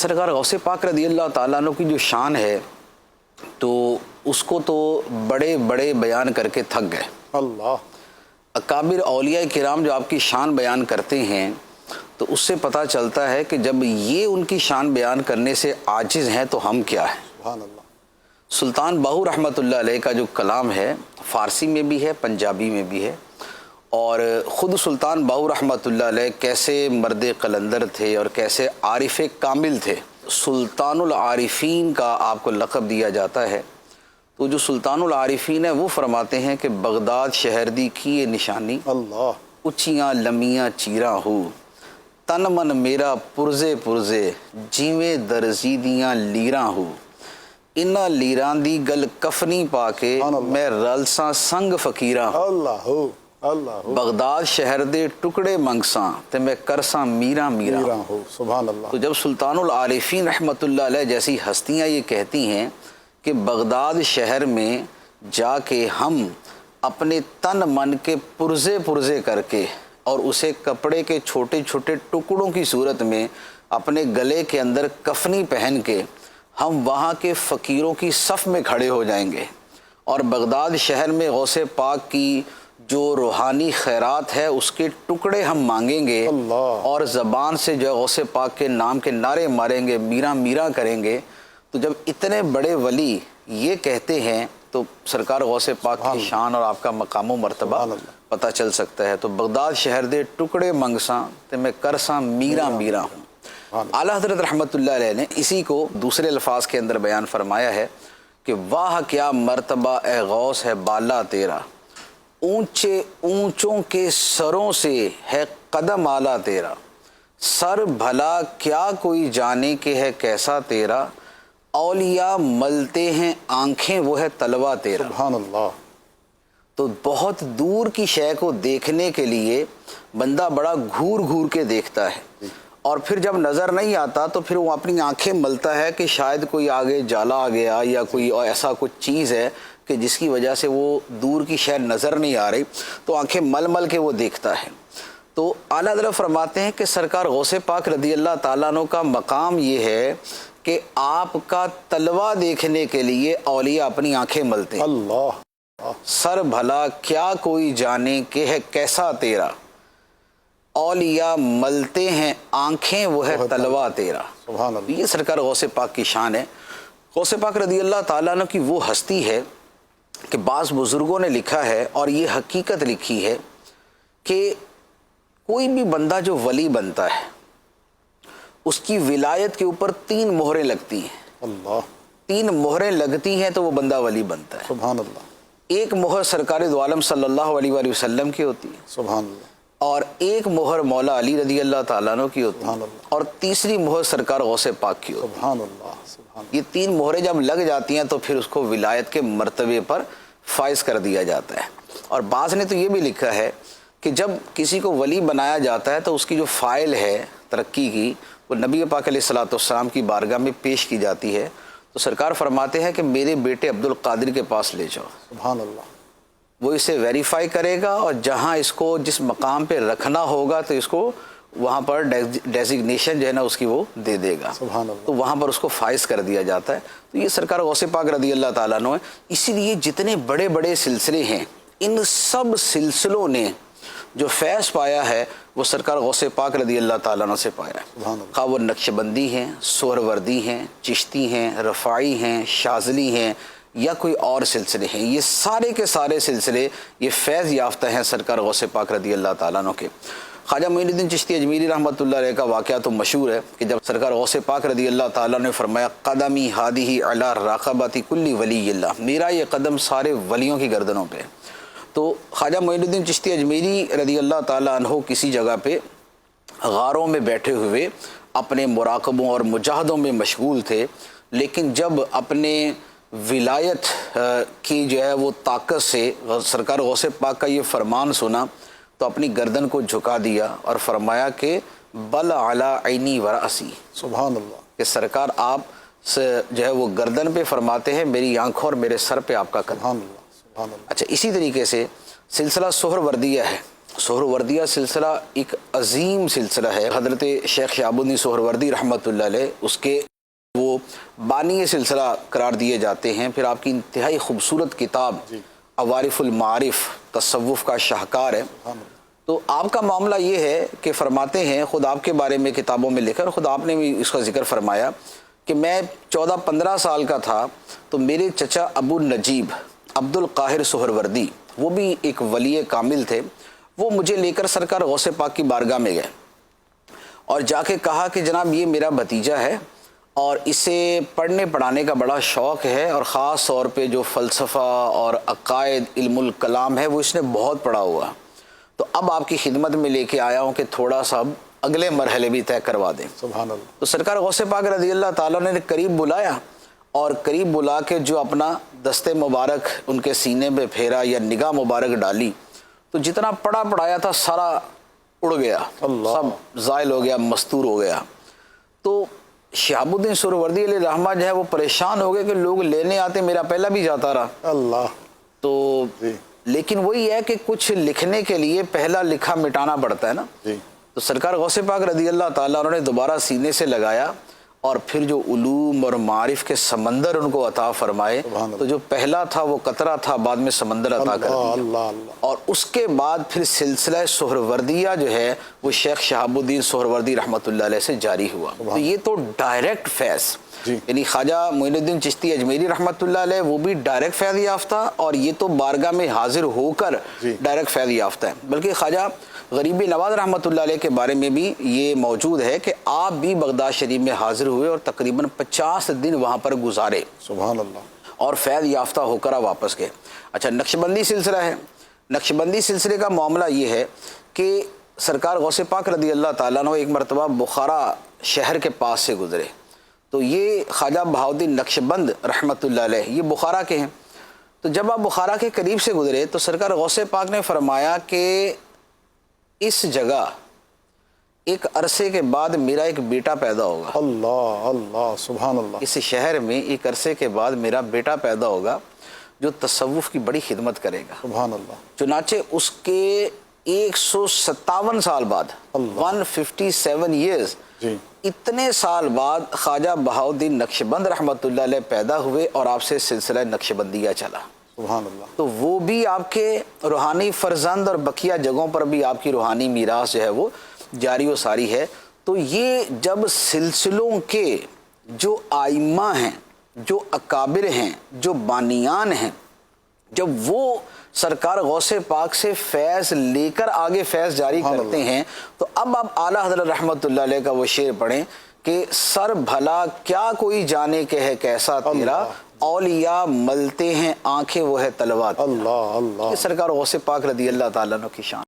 سرکار غوث پاک رضی اللہ تعالیٰ عنہ کی جو شان ہے تو اس کو تو بڑے بڑے بیان کر کے تھک گئے. اللہ. اکابر اولیاء کرام جو آپ کی شان بیان کرتے ہیں تو اس سے پتہ چلتا ہے کہ جب یہ ان کی شان بیان کرنے سے عاجز ہیں تو ہم کیا ہیں. سبحان اللہ. سلطان باہو رحمۃ اللہ علیہ کا جو کلام ہے فارسی میں بھی ہے پنجابی میں بھی ہے، اور خود سلطان باہو رحمۃ اللہ علیہ کیسے مرد قلندر تھے اور کیسے عارف کامل تھے. سلطان العارفین کا آپ کو لقب دیا جاتا ہے. تو جو سلطان العارفین ہے وہ فرماتے ہیں کہ بغداد شہر دی کی یہ نشانی، اللہ. اچیاں لمیاں چیراں ہو، تن من میرا پرزے پرزے جیویں درزیدیاں لیراں ہو، انہاں لیراں دی گل کفنی پا کے میں رلساں سنگ فقیراں ہوں. اللہ ہو. اللہ ہو. بغداد شہر دے ٹکڑے منگساں تے میں کرساں میراں میراں. میرا ہو. سبحان اللہ. تو جب سلطان العارفین رحمۃ اللہ علیہ جیسی ہستیاں یہ کہتی ہیں کہ بغداد شہر میں جا کے ہم اپنے تن من کے پرزے پرزے کر کے اور اسے کپڑے کے چھوٹے چھوٹے ٹکڑوں کی صورت میں اپنے گلے کے اندر کفنی پہن کے ہم وہاں کے فقیروں کی صف میں کھڑے ہو جائیں گے اور بغداد شہر میں غوث پاک کی جو روحانی خیرات ہے اس کے ٹکڑے ہم مانگیں گے اللہ. اور زبان سے جو غوث پاک کے نام کے نعرے ماریں گے، میراں میراں کریں گے. تو جب اتنے بڑے ولی یہ کہتے ہیں تو سرکار غوث پاک کی شان اور آپ کا مقام و مرتبہ پتہ چل سکتا ہے. تو بغداد شہر دے ٹکڑے منگساں تے میں کرساں میراں میراں ہوں. اعلیٰ حضرت رحمۃ اللہ علیہ نے اسی کو دوسرے الفاظ کے اندر بیان فرمایا ہے کہ واہ کیا مرتبہ اے غوث ہے بالا تیرا، اونچے اونچوں کے سروں سے ہے قدم اعلیٰ تیرا، سر بھلا کیا کوئی جانے کہ ہے کیسا تیرا، اولیاء ملتے ہیں آنکھیں وہ ہے تلوا تیرا. سبحان اللہ. تو بہت دور کی شے کو دیکھنے کے لیے بندہ بڑا گھور گھور کے دیکھتا ہے، اور پھر جب نظر نہیں آتا تو پھر وہ اپنی آنکھیں ملتا ہے کہ شاید کوئی آگے جالا آ گیا یا کوئی ایسا کچھ چیز ہے کہ جس کی وجہ سے وہ دور کی شے نظر نہیں آ رہی، تو آنکھیں مل مل کے وہ دیکھتا ہے. تو اعلیٰ حضرت فرماتے ہیں کہ سرکار غوث پاک رضی اللہ تعالیٰ عنہ کا مقام یہ ہے کہ آپ کا تلوہ دیکھنے کے لیے اولیاء اپنی آنکھیں ملتے ہیں. اللہ. سر بھلا کیا کوئی جانے کہ ہے کیسا تیرا، اولیاء ملتے ہیں آنکھیں وہ ہے تلوہ تیرا. سبحان اللہ. یہ سرکار غوث پاک کی شان ہے. غوث پاک رضی اللہ تعالیٰ عنہ کی وہ ہستی ہے کہ بعض بزرگوں نے لکھا ہے اور یہ حقیقت لکھی ہے کہ کوئی بھی بندہ جو ولی بنتا ہے اس کی ولایت کے اوپر 3 مہریں لگتی ہیں. اللہ. 3 مہریں لگتی ہیں تو وہ بندہ ولی بنتا ہے. سبحان اللہ. ایک مہر سرکار دو عالم صلی اللہ علیہ وآلہ وسلم کی ہوتی ہے، سبحان اللہ. اور ایک مہر مولا علی رضی اللہ تعالیٰ عنہ کی ہوتی ہے، سبحان اللہ. اور تیسری مہر سرکار غوث پاک کی ہوتی ہے. سبحان اللہ. سبحان اللہ. یہ 3 مہریں جب لگ جاتی ہیں تو پھر اس کو ولایت کے مرتبے پر فائز کر دیا جاتا ہے. اور بعض نے تو یہ بھی لکھا ہے کہ جب کسی کو ولی بنایا جاتا ہے تو اس کی جو فائل ہے ترقی کی وہ نبی پاک علیہ الصلوۃ والسلام کی بارگاہ میں پیش کی جاتی ہے. تو سرکار فرماتے ہیں کہ میرے بیٹے عبد القادر کے پاس لے جاؤ، سبحان اللہ. وہ اسے ویریفائی کرے گا اور جہاں اس کو جس مقام پہ رکھنا ہوگا تو اس کو وہاں پر ڈیزگنیشن جو ہے نا اس کی وہ دے دے گا. سبحان اللہ. تو وہاں پر اس کو فائز کر دیا جاتا ہے. تو یہ سرکار غوث پاک رضی اللہ تعالیٰ عنہ ہے. اسی لیے جتنے بڑے بڑے سلسلے ہیں ان سب سلسلوں نے جو فیض پایا ہے وہ سرکار غوث پاک رضی اللہ تعالیٰ عنہ سے پایا ہے. سبحان اللہ. خواہ وہ نقش بندی ہیں، سہروردی ہیں، چشتی ہیں، رفاعی ہیں، شاذلی ہیں یا کوئی اور سلسلے ہیں، یہ سارے کے سارے سلسلے یہ فیض یافتہ ہیں سرکار غوث پاک رضی اللہ تعالیٰ عنہ کے. خواجہ معین الدین چشتی اجمیری رحمۃ اللہ علیہ کا واقعہ تو مشہور ہے کہ جب سرکار غوث پاک رضی اللہ تعالیٰ نے فرمایا قدمی ہادی علی راقبۃ کل ولی اللہ، میرا یہ قدم سارے ولیوں کی گردنوں پہ. تو خواجہ معین الدین چشتی اجمیری رضی اللہ تعالیٰ عنہ کسی جگہ پہ غاروں میں بیٹھے ہوئے اپنے مراقبوں اور مجاہدوں میں مشغول تھے، لیکن جب اپنے ولایت کی جو ہے وہ طاقت سے سرکار غوث پاک کا یہ فرمان سنا تو اپنی گردن کو جھکا دیا اور فرمایا کہ بل علی عینی و رأسی. سبحان اللہ. کہ سرکار آپ سے جو ہے وہ گردن پہ فرماتے ہیں، میری آنکھوں اور میرے سر پہ آپ کا قدم. سبحان اللہ. سبحان اللہ. اچھا، اسی طریقے سے سلسلہ سہروردیہ ہے سہروردیہ سلسلہ ایک عظیم سلسلہ ہے. حضرت شیخ شہاب الدین سہروردی رحمۃ اللہ علیہ اس کے وہ بانی سلسلہ قرار دیے جاتے ہیں. پھر آپ کی انتہائی خوبصورت کتاب عوارف المعارف تصوف کا شاہکار ہے. تو آپ کا معاملہ یہ ہے کہ فرماتے ہیں، خود آپ کے بارے میں کتابوں میں لکھا، اور خود آپ نے بھی اس کا ذکر فرمایا کہ میں 14-15 سال کا تھا تو میرے چچا ابو نجیب عبد القاہر سہروردی، وہ بھی ایک ولی کامل تھے، وہ مجھے لے کر سرکار غوث پاک کی بارگاہ میں گئے اور جا کے کہا کہ جناب یہ میرا بھتیجا ہے اور اسے پڑھنے پڑھانے کا بڑا شوق ہے، اور خاص طور پہ جو فلسفہ اور عقائد علم الکلام ہے وہ اس نے بہت پڑھا ہوا، تو اب آپ کی خدمت میں لے کے آیا ہوں کہ تھوڑا سا اب اگلے مرحلے بھی طے کروا دیں. سبحان اللہ. تو سرکار غوث پاک رضی اللہ تعالیٰ نے قریب بلایا، اور قریب بلا کے جو اپنا دست مبارک ان کے سینے پہ پھیرا یا نگاہ مبارک ڈالی، تو جتنا پڑھا پڑھایا تھا سارا اڑ گیا، سب زائل ہو گیا، مستور ہو گیا. تو شہاب الدین سہروردی علیہ رحمہ جو ہے وہ پریشان ہو گئے کہ لوگ لینے آتے، میرا پہلا بھی جاتا رہا. اللہ. تو لیکن وہی ہے کہ کچھ لکھنے کے لیے پہلا لکھا مٹانا پڑتا ہے نا. تو سرکار غوث پاک رضی اللہ تعالیٰ انہوں نے دوبارہ سینے سے لگایا، اور پھر جو علوم اور معارف کے سمندر ان کو عطا فرمائے. تو جو پہلا تھا وہ قطرہ تھا، بعد میں سمندر عطا کر دیا. اور اس کے بعد پھر سلسلہ سہروردیہ جو ہے وہ شیخ شہاب الدین سہروردی رحمۃ اللہ علیہ سے جاری ہوا. تو یہ تو ڈائریکٹ فیض، یعنی خواجہ معین الدین چشتی اجمیری رحمۃ اللہ علیہ وہ بھی ڈائریکٹ فیض یافتہ، اور یہ تو بارگاہ میں حاضر ہو کر ڈائریکٹ فیض یافتہ ہے. بلکہ خواجہ غریب نواز رحمۃ اللہ علیہ کے بارے میں بھی یہ موجود ہے کہ آپ بھی بغداد شریف میں حاضر ہوئے اور تقریباً 50 دن وہاں پر گزارے. سبحان اللہ. اور فیض یافتہ ہو کر واپس گئے. اچھا، نقشبندی سلسلہ ہے. نقشبندی سلسلے کا معاملہ یہ ہے کہ سرکار غوث پاک رضی اللہ تعالیٰ عنہ ایک مرتبہ بخارا شہر کے پاس سے گزرے. تو یہ خواجہ بہاؤالدین نقشبند رحمۃ اللہ علیہ یہ بخارا کے ہیں. تو جب آپ بخارا کے قریب سے گزرے تو سرکار غوث پاک نے فرمایا کہ اس جگہ ایک عرصے کے بعد میرا ایک بیٹا پیدا ہوگا. اللہ اللہ. سبحان اللہ. اس شہر میں ایک عرصے کے بعد میرا بیٹا پیدا ہوگا جو تصوف کی بڑی خدمت کرے گا. سبحان اللہ. چنانچہ اس کے 157 سال بعد 157 ایئرز اتنے سال بعد خواجہ بہاؤالدین نقشبند رحمۃ اللہ علیہ پیدا ہوئے، اور آپ سے سلسلہ نقشبندیہ چلا. سبحان اللہ. تو وہ بھی آپ کے روحانی فرزند اور بقیہ جگہوں پر بھی آپ کی روحانی میراث جو ہے وہ جاری و ساری ہے. تو یہ جب سلسلوں کے جو آئمہ ہیں، جو اکابر ہیں، جو بانیان ہیں، جب وہ سرکار غوث پاک سے فیض لے کر آگے فیض جاری کرتے ہیں، تو اب آپ اعلیٰ حضرت رحمۃ اللہ علیہ کا وہ شعر پڑھیں کہ سر بھلا کیا کوئی جانے کہ ہے کیسا تیرا، اولیاء ملتے ہیں آنکھیں وہ ہے تلوات. اللہ اللہ. یہ سرکار غوث پاک رضی اللہ تعالیٰ عنہ کی شان.